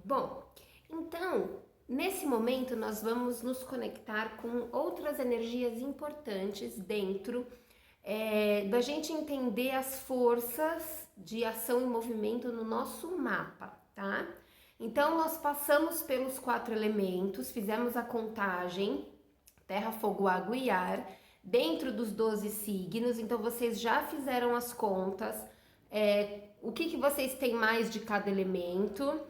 Bom, então, nesse momento nós vamos nos conectar com outras energias importantes dentro da gente entender as forças de ação e movimento no nosso mapa, tá? Então, nós passamos pelos 4 elementos, fizemos a contagem, terra, fogo, água e ar, dentro dos 12 signos, então vocês já fizeram as contas, o que vocês têm mais de cada elemento,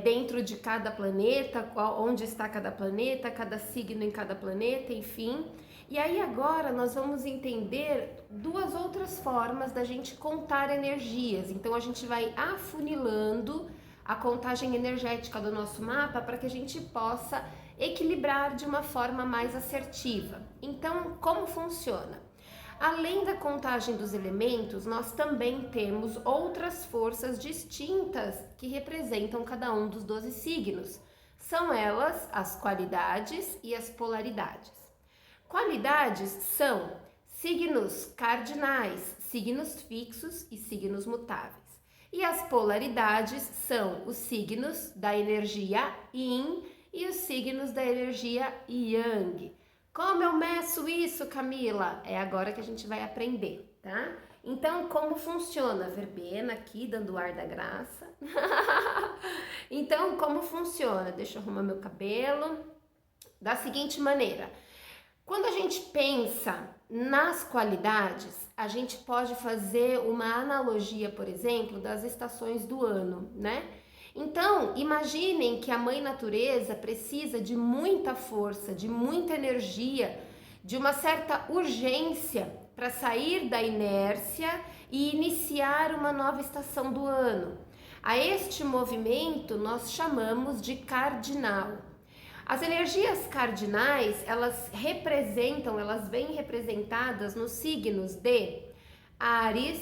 dentro de cada planeta, onde está cada signo em cada planeta, enfim. E aí agora nós vamos entender duas outras formas da gente contar energias. Então a gente vai afunilando a contagem energética do nosso mapa para que a gente possa equilibrar de uma forma mais assertiva. Então, como funciona? Além da contagem dos elementos, nós também temos outras forças distintas que representam cada um dos 12 signos. São elas as qualidades e as polaridades. Qualidades são signos cardinais, signos fixos e signos mutáveis. E as polaridades são os signos da energia Yin e os signos da energia Yang. Como eu meço isso, Camila? É agora que a gente vai aprender, tá? Então, como funciona? Verbena aqui, dando o ar da graça. Então, como funciona? Deixa eu arrumar meu cabelo. Da seguinte maneira. Quando a gente pensa nas qualidades, a gente pode fazer uma analogia, por exemplo, das estações do ano, né? Então, imaginem que a mãe natureza precisa de muita força, de muita energia, de uma certa urgência para sair da inércia e iniciar uma nova estação do ano. A este movimento nós chamamos de cardinal. As energias cardinais, elas vêm representadas nos signos de Áries,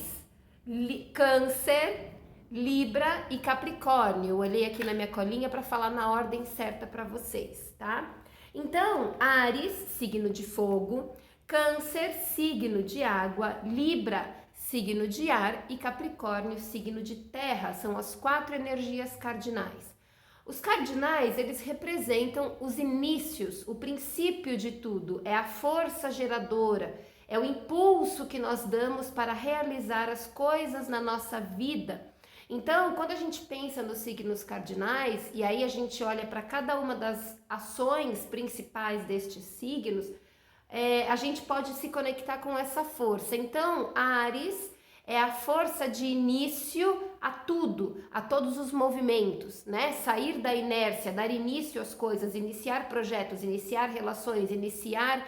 Câncer, Libra e Capricórnio. Eu olhei aqui na minha colinha para falar na ordem certa para vocês, tá? Então, Áries, signo de fogo, Câncer, signo de água, Libra, signo de ar e Capricórnio, signo de terra. São as 4 energias cardinais. Os cardinais, eles representam os inícios, o princípio de tudo, é a força geradora, é o impulso que nós damos para realizar as coisas na nossa vida. Então, quando a gente pensa nos signos cardinais, e aí a gente olha para cada uma das ações principais destes signos, a gente pode se conectar com essa força. Então, Áries é a força de início a tudo, a todos os movimentos, né? Sair da inércia, dar início às coisas, iniciar projetos, iniciar relações, iniciar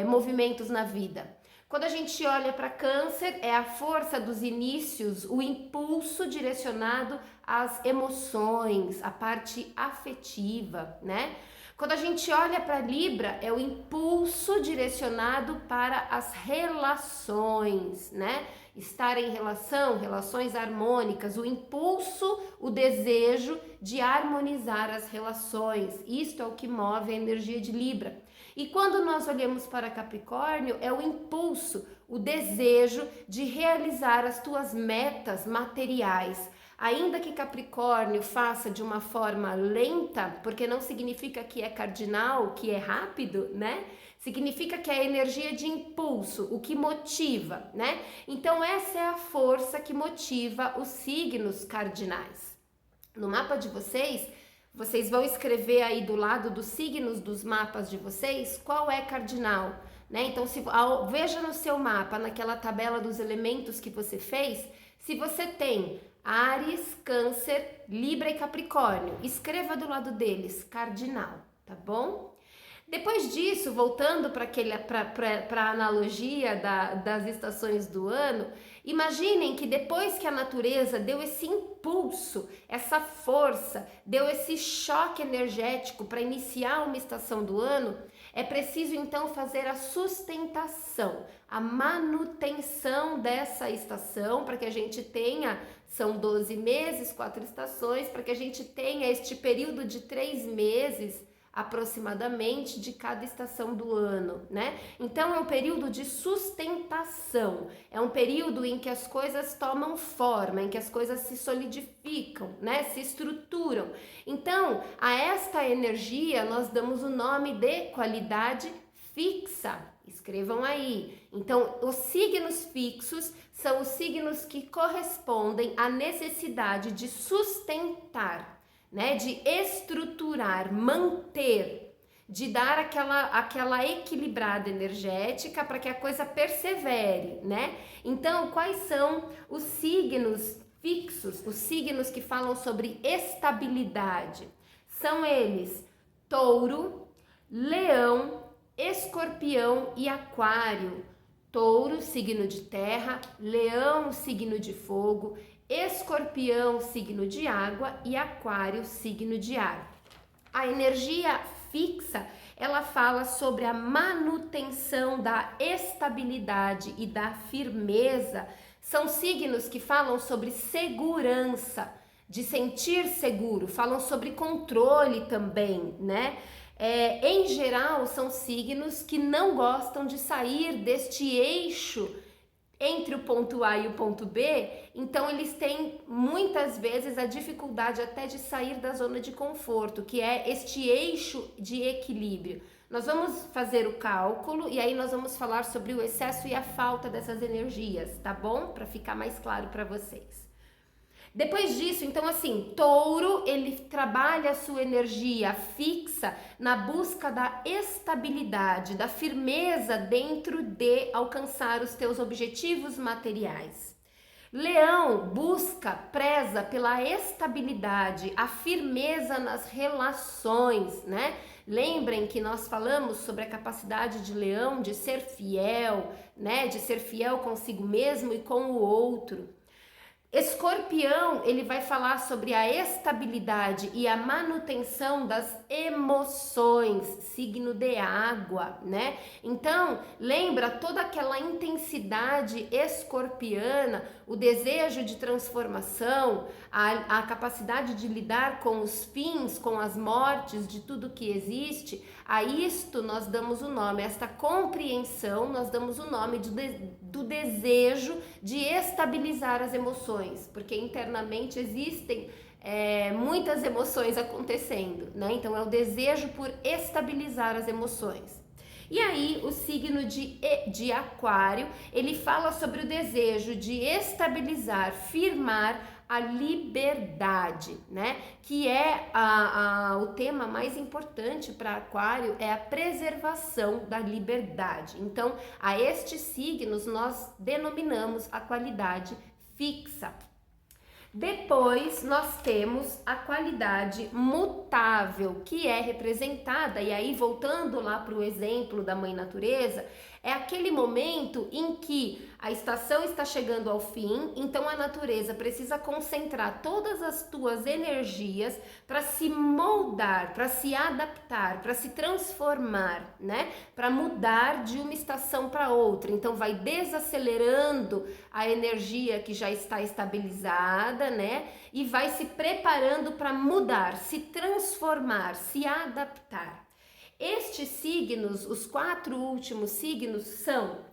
movimentos na vida. Quando a gente olha para Câncer, é a força dos inícios, o impulso direcionado às emoções, a parte afetiva, né? Quando a gente olha para Libra, é o impulso direcionado para as relações, né? Estar em relação, relações harmônicas, o impulso, o desejo de harmonizar as relações. Isto é o que move a energia de Libra. E quando nós olhamos para Capricórnio, é o impulso, o desejo de realizar as tuas metas materiais. Ainda que Capricórnio faça de uma forma lenta, porque não significa que é cardinal, que é rápido, né? Significa que é a energia de impulso, o que motiva, né? Então essa é a força que motiva os signos cardinais. No mapa de vocês vão escrever aí do lado dos signos dos mapas de vocês qual é cardinal, né? Então veja no seu mapa, naquela tabela dos elementos que você fez, se você tem Áries, Câncer, Libra e Capricórnio, escreva do lado deles cardinal, tá bom? Depois disso, voltando para a analogia das estações do ano, imaginem que depois que a natureza deu esse impulso, essa força, deu esse choque energético para iniciar uma estação do ano, é preciso então fazer a sustentação, a manutenção dessa estação, para que a gente tenha, são 12 meses, 4 estações, para que a gente tenha este período de 3 meses, aproximadamente de cada estação do ano, né? Então é um período de sustentação, é um período em que as coisas tomam forma, em que as coisas se solidificam, né? Se estruturam. Então, a esta energia nós damos o nome de qualidade fixa. Escrevam aí. Então, os signos fixos são os signos que correspondem à necessidade de sustentar, né, de estruturar, manter, de dar aquela equilibrada energética para que a coisa persevere, né? Então, quais são os signos fixos, os signos que falam sobre estabilidade? São eles: Touro, Leão, Escorpião e Aquário. Touro, signo de terra, Leão, signo de fogo, Escorpião, signo de água e Aquário, signo de ar. A energia fixa, ela fala sobre a manutenção da estabilidade e da firmeza. São signos que falam sobre segurança, de sentir seguro, falam sobre controle também, né? Em geral, são signos que não gostam de sair deste eixo entre o ponto A e o ponto B, então eles têm muitas vezes a dificuldade até de sair da zona de conforto, que é este eixo de equilíbrio. Nós vamos fazer o cálculo e aí nós vamos falar sobre o excesso e a falta dessas energias, tá bom? Para ficar mais claro para vocês. Depois disso, então assim, Touro, ele trabalha a sua energia fixa na busca da estabilidade, da firmeza dentro de alcançar os teus objetivos materiais. Leão preza pela estabilidade, a firmeza nas relações, né? Lembrem que nós falamos sobre a capacidade de Leão de ser fiel, né? De ser fiel consigo mesmo e com o outro. Escorpião, ele vai falar sobre a estabilidade e a manutenção das emoções, signo de água, né? Então, lembra toda aquela intensidade escorpiana, o desejo de transformação, a capacidade de lidar com os fins, com as mortes de tudo que existe. A isto nós damos o nome, a esta compreensão, nós damos o nome do desejo de estabilizar as emoções, porque internamente existem muitas emoções acontecendo, né? Então é o desejo por estabilizar as emoções. E aí o signo de Aquário, ele fala sobre o desejo de estabilizar, firmar a liberdade, né? Que é o tema mais importante para Aquário, é a preservação da liberdade. Então, a estes signos nós denominamos a qualidade fixa. Depois nós temos a qualidade mutável, que é representada, e aí voltando lá para o exemplo da Mãe Natureza, é aquele momento em que a estação está chegando ao fim, então a natureza precisa concentrar todas as tuas energias para se moldar, para se adaptar, para se transformar, né? Para mudar de uma estação para outra. Então vai desacelerando a energia que já está estabilizada, né? E vai se preparando para mudar, se transformar, se adaptar. Estes signos, os 4 últimos signos são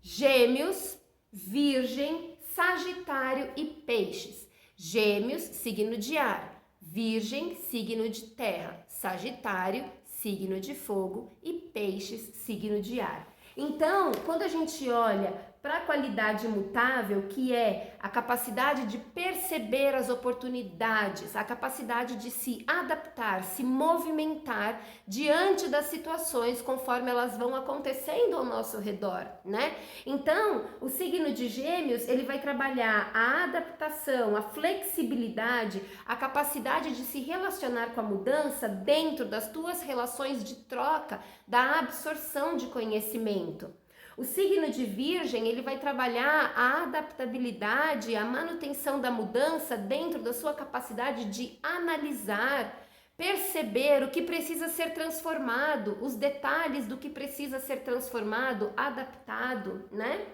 Gêmeos, Virgem, Sagitário e Peixes. Gêmeos, signo de ar. Virgem, signo de terra. Sagitário, signo de fogo. E Peixes, signo de ar. Então, quando a gente olha para a qualidade mutável, que é a capacidade de perceber as oportunidades, a capacidade de se adaptar, se movimentar diante das situações conforme elas vão acontecendo ao nosso redor, né? Então, o signo de Gêmeos, ele vai trabalhar a adaptação, a flexibilidade, a capacidade de se relacionar com a mudança dentro das tuas relações de troca, da absorção de conhecimento. O signo de Virgem, ele vai trabalhar a adaptabilidade, a manutenção da mudança dentro da sua capacidade de analisar, perceber o que precisa ser transformado, os detalhes do que precisa ser transformado, adaptado, né?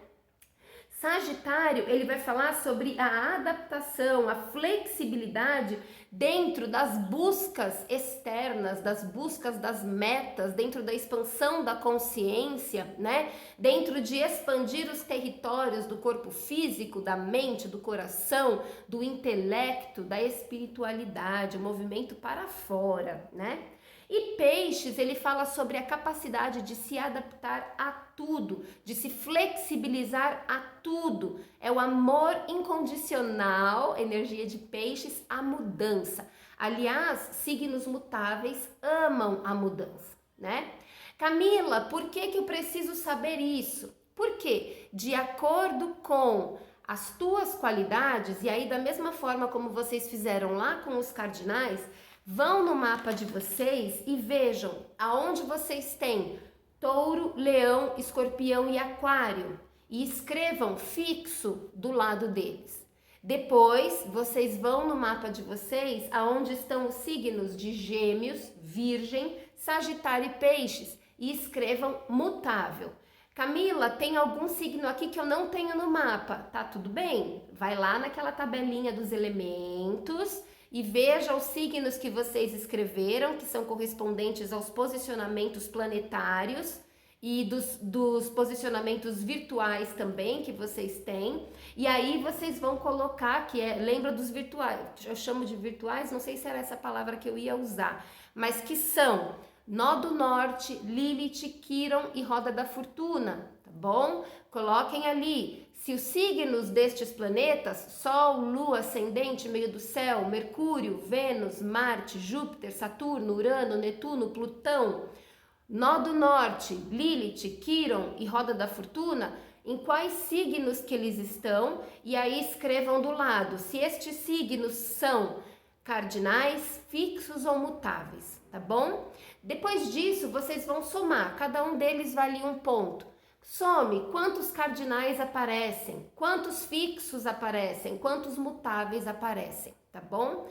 Sagitário, ele vai falar sobre a adaptação, a flexibilidade dentro das buscas externas, das buscas das metas, dentro da expansão da consciência, né? Dentro de expandir os territórios do corpo físico, da mente, do coração, do intelecto, da espiritualidade, o movimento para fora, né? E Peixes, ele fala sobre a capacidade de se adaptar a tudo, de se flexibilizar a tudo. É o amor incondicional, energia de Peixes, à mudança. Aliás, signos mutáveis amam a mudança, né? Camila, por que eu preciso saber isso? Porque, de acordo com as tuas qualidades, e aí da mesma forma como vocês fizeram lá com os cardinais, vão no mapa de vocês e vejam aonde vocês têm Touro, Leão, Escorpião e Aquário e escrevam fixo do lado deles. Depois, vocês vão no mapa de vocês aonde estão os signos de Gêmeos, Virgem, Sagitário e Peixes e escrevam mutável. Camila, tem algum signo aqui que eu não tenho no mapa? Tá tudo bem? Vai lá naquela tabelinha dos elementos e veja os signos que vocês escreveram, que são correspondentes aos posicionamentos planetários e dos posicionamentos virtuais também que vocês têm. E aí vocês vão colocar, lembra dos virtuais, eu chamo de virtuais, não sei se era essa palavra que eu ia usar, mas que são Nó do Norte, Lilith, Quiron e Roda da Fortuna, tá bom? Coloquem ali. Se os signos destes planetas, Sol, Lua, Ascendente, meio do céu, Mercúrio, Vênus, Marte, Júpiter, Saturno, Urano, Netuno, Plutão, Nó do Norte, Lilith, Quiron e Roda da Fortuna, em quais signos que eles estão, e aí escrevam do lado se estes signos são cardinais, fixos ou mutáveis, tá bom? Depois disso, vocês vão somar, cada um deles vale um ponto. Some quantos cardinais aparecem, quantos fixos aparecem, quantos mutáveis aparecem, tá bom?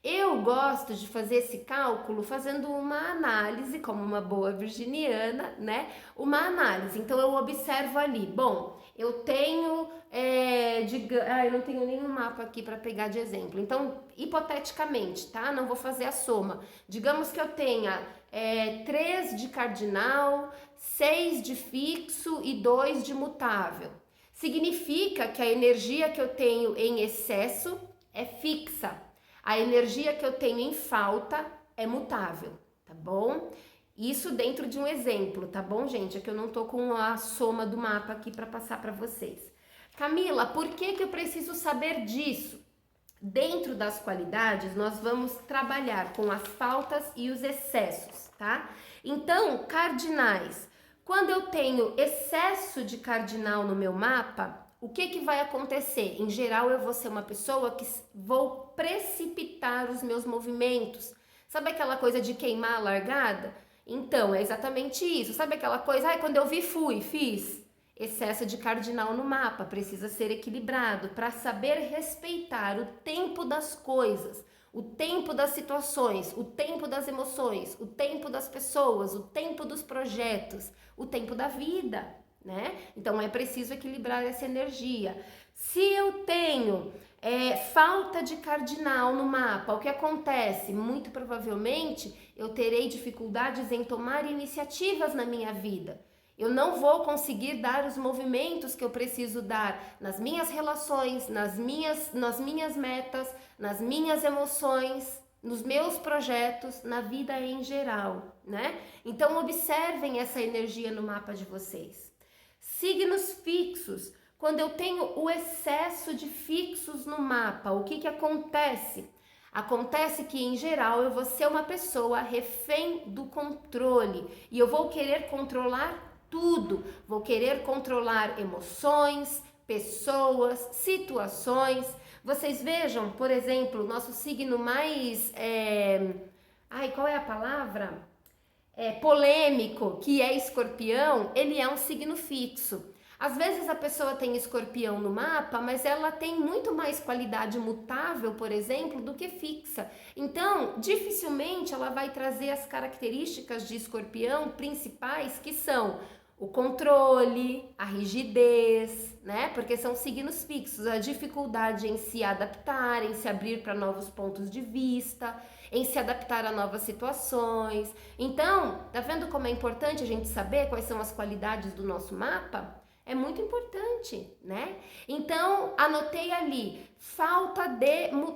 Eu gosto de fazer esse cálculo fazendo uma análise, como uma boa virginiana, né? Uma análise. Então eu observo ali, bom, eu tenho, eu não tenho nenhum mapa aqui para pegar de exemplo. Então, hipoteticamente, tá? Não vou fazer a soma. Digamos que eu tenha 3 de cardinal, 6 de fixo e 2 de mutável. Significa que a energia que eu tenho em excesso é fixa. A energia que eu tenho em falta é mutável, tá bom? Isso dentro de um exemplo, tá bom, gente? É que eu não tô com a soma do mapa aqui para passar para vocês. Camila, por que eu preciso saber disso? Dentro das qualidades, nós vamos trabalhar com as faltas e os excessos, tá? Então, cardinais. Quando eu tenho excesso de cardinal no meu mapa, o que vai acontecer? Em geral, eu vou ser uma pessoa que vou precipitar os meus movimentos. Sabe aquela coisa de queimar a largada? Então, é exatamente isso. Sabe aquela coisa, quando eu vi, fui, fiz. Excesso de cardinal no mapa, precisa ser equilibrado para saber respeitar o tempo das coisas, o tempo das situações, o tempo das emoções, o tempo das pessoas, o tempo dos projetos, o tempo da vida, né? Então é preciso equilibrar essa energia. Se eu tenho falta de cardinal no mapa, o que acontece? Muito provavelmente eu terei dificuldades em tomar iniciativas na minha vida. Eu não vou conseguir dar os movimentos que eu preciso dar nas minhas relações, nas minhas metas, nas minhas emoções, nos meus projetos, na vida em geral, né? Então observem essa energia no mapa de vocês. Signos fixos. Quando eu tenho o excesso de fixos no mapa, o que acontece? Acontece que, em geral, eu vou ser uma pessoa refém do controle e eu vou querer controlar tudo. Vou querer controlar emoções, pessoas, situações. Vocês vejam, por exemplo, o nosso signo mais... qual é a palavra? Polêmico, que é Escorpião, ele é um signo fixo. Às vezes a pessoa tem Escorpião no mapa, mas ela tem muito mais qualidade mutável, por exemplo, do que fixa. Então, dificilmente ela vai trazer as características de Escorpião principais, que são o controle, a rigidez, né? Porque são signos fixos, a dificuldade em se adaptar, em se abrir para novos pontos de vista, em se adaptar a novas situações. Então, tá vendo como é importante a gente saber quais são as qualidades do nosso mapa? É muito importante, né? Então, anotei ali, falta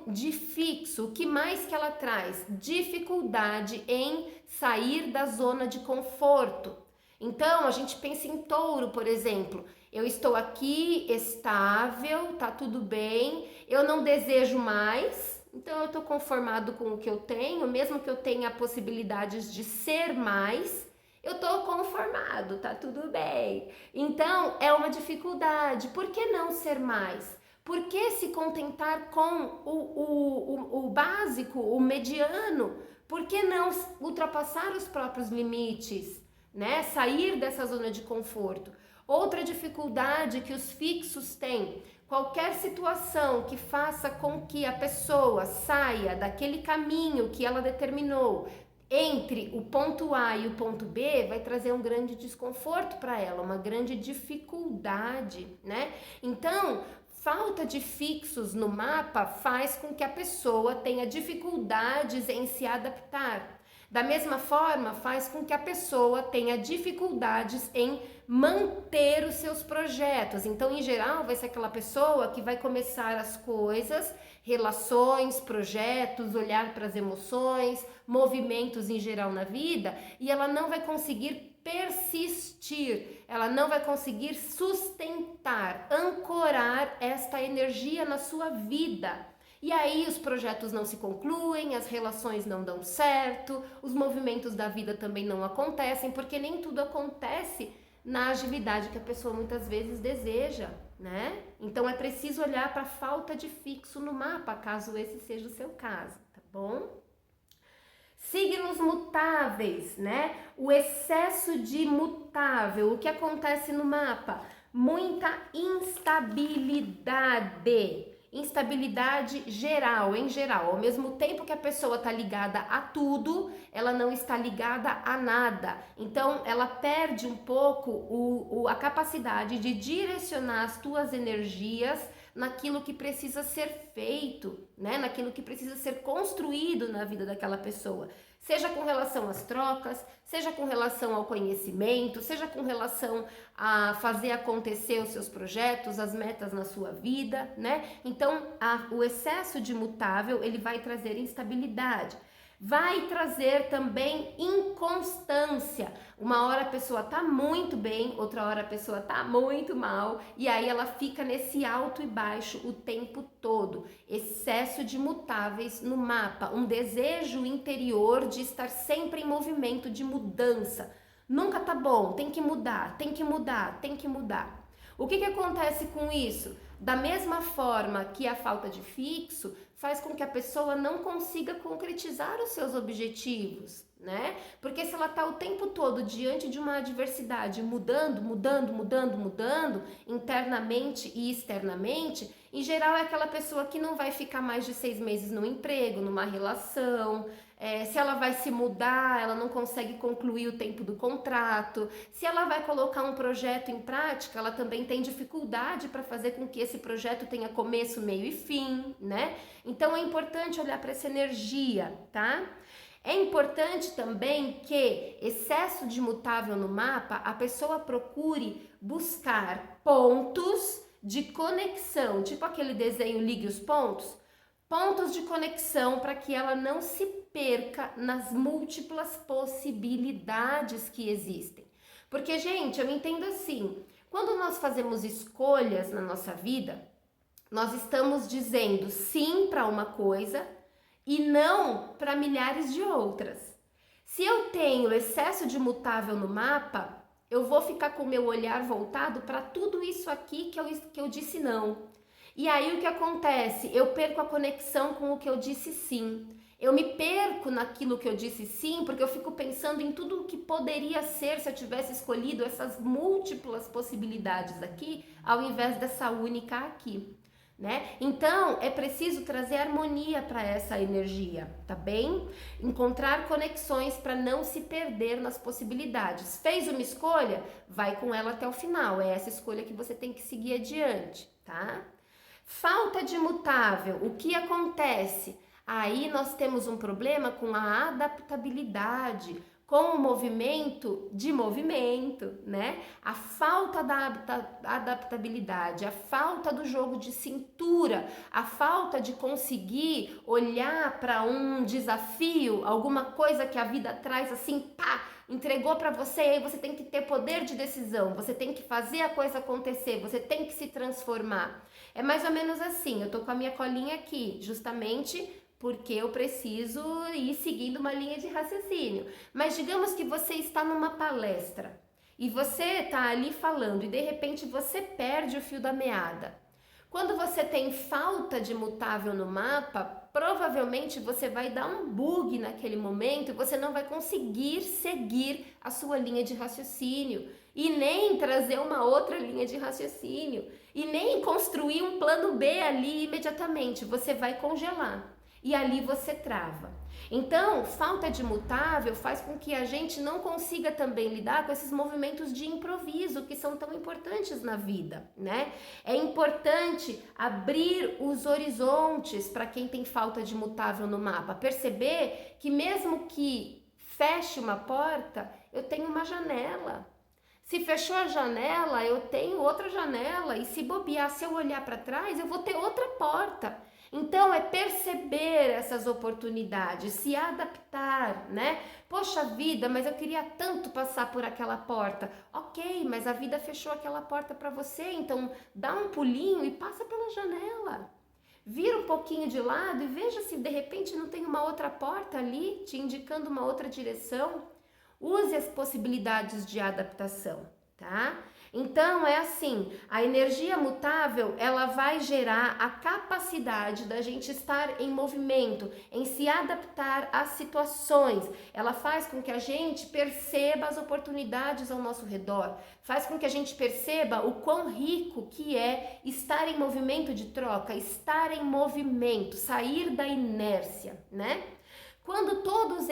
de fixo. O que mais que ela traz? Dificuldade em sair da zona de conforto. Então, a gente pensa em touro, por exemplo. Eu estou aqui estável, tá tudo bem, eu não desejo mais, então eu estou conformado com o que eu tenho, mesmo que eu tenha possibilidades de ser mais, eu tô conformado, tá tudo bem. Então, é uma dificuldade. Por que não ser mais? Por que se contentar com o básico, o mediano? Por que não ultrapassar os próprios limites, né? Sair dessa zona de conforto. Outra dificuldade que os fixos têm, qualquer situação que faça com que a pessoa saia daquele caminho que ela determinou, entre o ponto A e o ponto B, vai trazer um grande desconforto para ela, uma grande dificuldade, né? Então, falta de fixos no mapa faz com que a pessoa tenha dificuldades em se adaptar. Da mesma forma, faz com que a pessoa tenha dificuldades em manter os seus projetos. Então, em geral, vai ser aquela pessoa que vai começar as coisas, relações, projetos, olhar para as emoções, movimentos em geral na vida, e ela não vai conseguir persistir, ela não vai conseguir sustentar, ancorar esta energia na sua vida. E aí os projetos não se concluem, as relações não dão certo, os movimentos da vida também não acontecem, porque nem tudo acontece na agilidade que a pessoa muitas vezes deseja, né? Então é preciso olhar para a falta de fixo no mapa, caso esse seja o seu caso, tá bom? Signos mutáveis, né? O excesso de mutável, o que acontece no mapa? Muita instabilidade. Instabilidade geral, em geral. Ao mesmo tempo que a pessoa está ligada a tudo, ela não está ligada a nada. Então, ela perde um pouco a capacidade de direcionar as tuas energias naquilo que precisa ser feito, né? Naquilo que precisa ser construído na vida daquela pessoa. Seja com relação às trocas, seja com relação ao conhecimento, seja com relação a fazer acontecer os seus projetos, as metas na sua vida, né? Então, o excesso de mutável, ele vai trazer instabilidade. Vai trazer também inconstância. Uma hora a pessoa tá muito bem, outra hora a pessoa tá muito mal, e aí ela fica nesse alto e baixo o tempo todo. Excesso de mutáveis no mapa, um desejo interior de estar sempre em movimento de mudança. Nunca tá bom, tem que mudar, tem que mudar, tem que mudar. O que acontece com isso? Da mesma forma que a falta de fixo faz com que a pessoa não consiga concretizar os seus objetivos, né? Porque se ela está o tempo todo diante de uma adversidade, mudando, internamente e externamente, em geral é aquela pessoa que não vai ficar mais de 6 meses no emprego, numa relação. Se ela vai se mudar, ela não consegue concluir o tempo do contrato. Se ela vai colocar um projeto em prática, ela também tem dificuldade para fazer com que esse projeto tenha começo, meio e fim, né? Então é importante olhar para essa energia, tá? É importante também que excesso de mutável no mapa, a pessoa procure buscar pontos de conexão, tipo aquele desenho Ligue os Pontos, pontos de conexão para que ela não se perca nas múltiplas possibilidades que existem. Porque, gente, eu entendo assim, quando nós fazemos escolhas na nossa vida, nós estamos dizendo sim para uma coisa e não para milhares de outras. Se eu tenho excesso de mutável no mapa, eu vou ficar com o meu olhar voltado para tudo isso aqui que eu disse não. E aí o que acontece? Eu perco a conexão com o que eu disse sim. Eu me perco naquilo que eu disse sim, porque eu fico pensando em tudo o que poderia ser se eu tivesse escolhido essas múltiplas possibilidades aqui, ao invés dessa única aqui. né? Então, é preciso trazer harmonia para essa energia, tá bem? Encontrar conexões para não se perder nas possibilidades. Fez uma escolha? Vai com ela até o final. É essa escolha que você tem que seguir adiante, tá? Falta de mutável. O que acontece? Aí nós temos um problema com a adaptabilidade, com o movimento, né? A falta da adaptabilidade, a falta do jogo de cintura, a falta de conseguir olhar para um desafio, alguma coisa que a vida traz assim, pá, entregou para você, e aí você tem que ter poder de decisão, você tem que fazer a coisa acontecer, você tem que se transformar. É mais ou menos assim, eu tô com a minha colinha aqui, justamente porque eu preciso ir seguindo uma linha de raciocínio. Mas digamos que você está numa palestra e você está ali falando e de repente você perde o fio da meada. Quando você tem falta de mutável no mapa, provavelmente você vai dar um bug naquele momento e você não vai conseguir seguir a sua linha de raciocínio e nem trazer uma outra linha de raciocínio e nem construir um plano B ali imediatamente. Você vai congelar. E ali você trava. Então, falta de mutável faz com que a gente não consiga também lidar com esses movimentos de improviso que são tão importantes na vida, né? É importante abrir os horizontes para quem tem falta de mutável no mapa, perceber que mesmo que feche uma porta, eu tenho uma janela. Se fechou a janela, eu tenho outra janela, e se bobear, se eu olhar para trás, eu vou ter outra porta. Então, é perceber essas oportunidades, se adaptar, né? Poxa vida, mas eu queria tanto passar por aquela porta. Ok, mas a vida fechou aquela porta para você, então dá um pulinho e passa pela janela. Vira um pouquinho de lado e veja se de repente não tem uma outra porta ali, te indicando uma outra direção. Use as possibilidades de adaptação, tá? Então, é assim, a energia mutável, ela vai gerar a capacidade da gente estar em movimento, em se adaptar às situações. Ela faz com que a gente perceba as oportunidades ao nosso redor, faz com que a gente perceba o quão rico que é estar em movimento de troca, estar em movimento, sair da inércia, né? Quando todas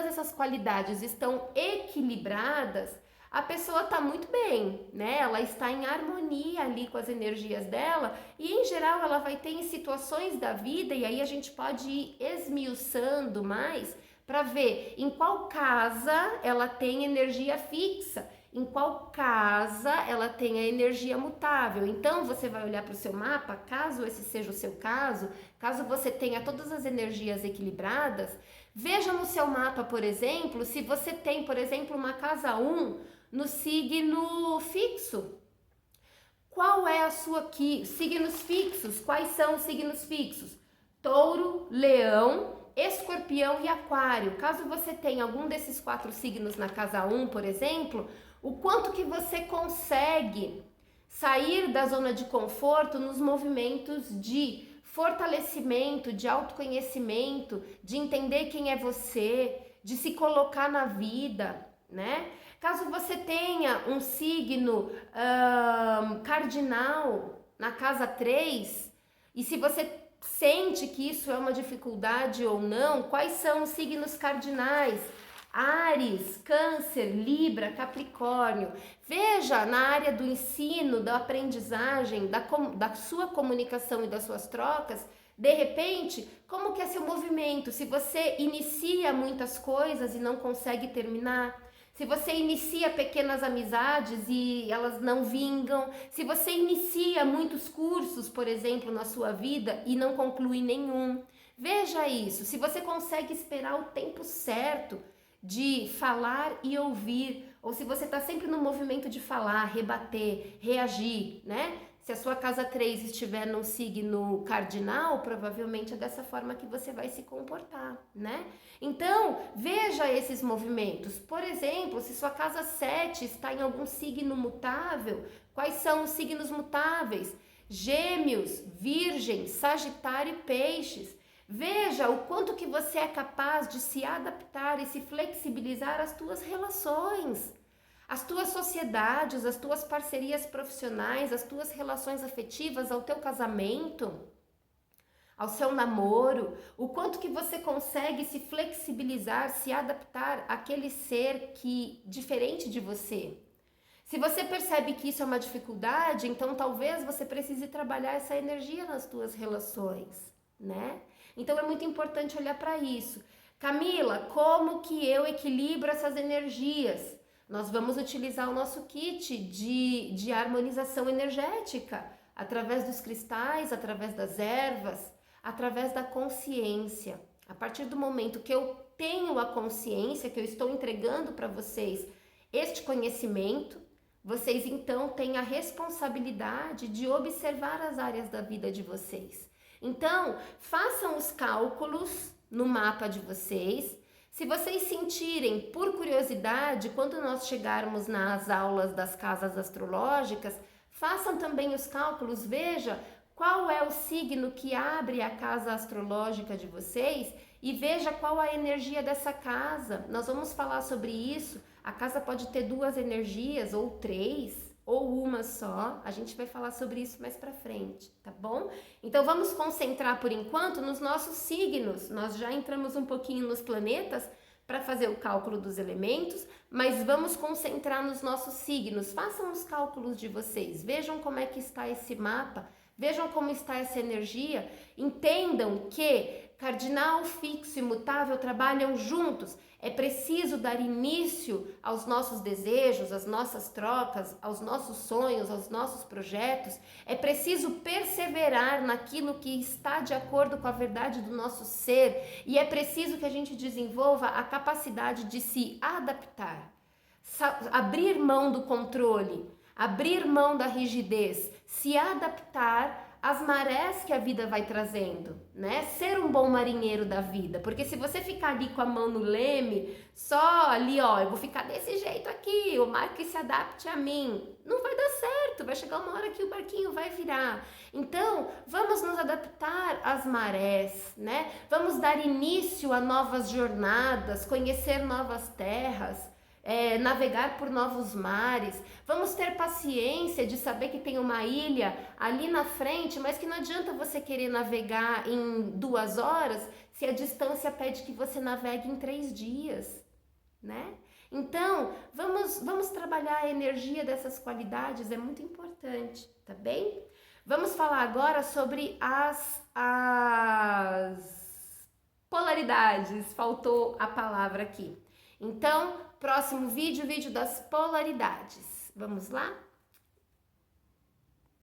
essas qualidades estão equilibradas, a pessoa está muito bem, né? Ela está em harmonia ali com as energias dela e, em geral, ela vai ter em situações da vida, e aí a gente pode ir esmiuçando mais para ver em qual casa ela tem energia fixa, em qual casa ela tem a energia mutável. Então, você vai olhar para o seu mapa, caso esse seja o seu caso, caso você tenha todas as energias equilibradas, veja no seu mapa, por exemplo, se você tem, por exemplo, uma casa 1 no signo fixo. Qual é a sua aqui? Signos fixos. Quais são os signos fixos? Touro, Leão, Escorpião e Aquário. Caso você tenha algum desses 4 signos na casa 1, por exemplo, o quanto que você consegue sair da zona de conforto nos movimentos de fortalecimento, de autoconhecimento, de entender quem é você, de se colocar na vida, né? Caso você tenha um signo cardinal na casa 3, e se você sente que isso é uma dificuldade ou não, quais são os signos cardinais? Áries, Câncer, Libra, Capricórnio. Veja na área do ensino, da aprendizagem, da sua comunicação e das suas trocas, de repente, como que é seu movimento? Se você inicia muitas coisas e não consegue terminar, se você inicia pequenas amizades e elas não vingam, se você inicia muitos cursos, por exemplo, na sua vida e não conclui nenhum, veja isso. Se você consegue esperar o tempo certo de falar e ouvir, ou se você está sempre no movimento de falar, rebater, reagir, né? Se a sua casa 3 estiver num signo cardinal, provavelmente é dessa forma que você vai se comportar, né? Então, veja esses movimentos. Por exemplo, se sua casa 7 está em algum signo mutável, quais são os signos mutáveis? Gêmeos, Virgem, Sagitário e Peixes. Veja o quanto que você é capaz de se adaptar e se flexibilizar às tuas relações. as tuas sociedades, as tuas parcerias profissionais, as tuas relações afetivas, ao teu casamento, ao seu namoro, o quanto que você consegue se flexibilizar, se adaptar àquele ser que diferente de você. Se você percebe que isso é uma dificuldade, então talvez você precise trabalhar essa energia nas tuas relações, né? Então é muito importante olhar para isso. Camila, como que eu equilibro essas energias? Nós vamos utilizar o nosso kit de harmonização energética, através dos cristais, através das ervas, através da consciência. A partir do momento que eu tenho a consciência, que eu estou entregando para vocês este conhecimento, vocês então têm a responsabilidade de observar as áreas da vida de vocês. Então, façam os cálculos no mapa de vocês. Se vocês sentirem, por curiosidade, quando nós chegarmos nas aulas das casas astrológicas, façam também os cálculos, veja qual é o signo que abre a casa astrológica de vocês e veja qual a energia dessa casa. Nós vamos falar sobre isso. A casa pode ter 2 energias, ou 3, ou uma só. A gente vai falar sobre isso mais pra frente, tá bom? Então vamos concentrar por enquanto nos nossos signos. Nós já entramos um pouquinho nos planetas para fazer o cálculo dos elementos, mas vamos concentrar nos nossos signos. Façam os cálculos de vocês, vejam como é que está esse mapa, vejam como está essa energia, entendam que cardinal, fixo e mutável trabalham juntos. É preciso dar início aos nossos desejos, às nossas trocas, aos nossos sonhos, aos nossos projetos. É preciso perseverar naquilo que está de acordo com a verdade do nosso ser. E é preciso que a gente desenvolva a capacidade de se adaptar, abrir mão do controle, abrir mão da rigidez, se adaptar às marés que a vida vai trazendo, né? Ser um bom marinheiro da vida, porque se você ficar ali com a mão no leme, só ali, ó, eu vou ficar desse jeito aqui, o mar que se adapte a mim, não vai dar certo, vai chegar uma hora que o barquinho vai virar. Então, vamos nos adaptar às marés, né? Vamos dar início a novas jornadas, conhecer novas terras, navegar por novos mares. Vamos ter paciência de saber que tem uma ilha ali na frente, mas que não adianta você querer navegar em 2 horas se a distância pede que você navegue em 3 dias, né? Então, vamos trabalhar a energia dessas qualidades, é muito importante, tá bem? Vamos falar agora sobre as polaridades, faltou a palavra aqui. Então, próximo vídeo das polaridades. Vamos lá?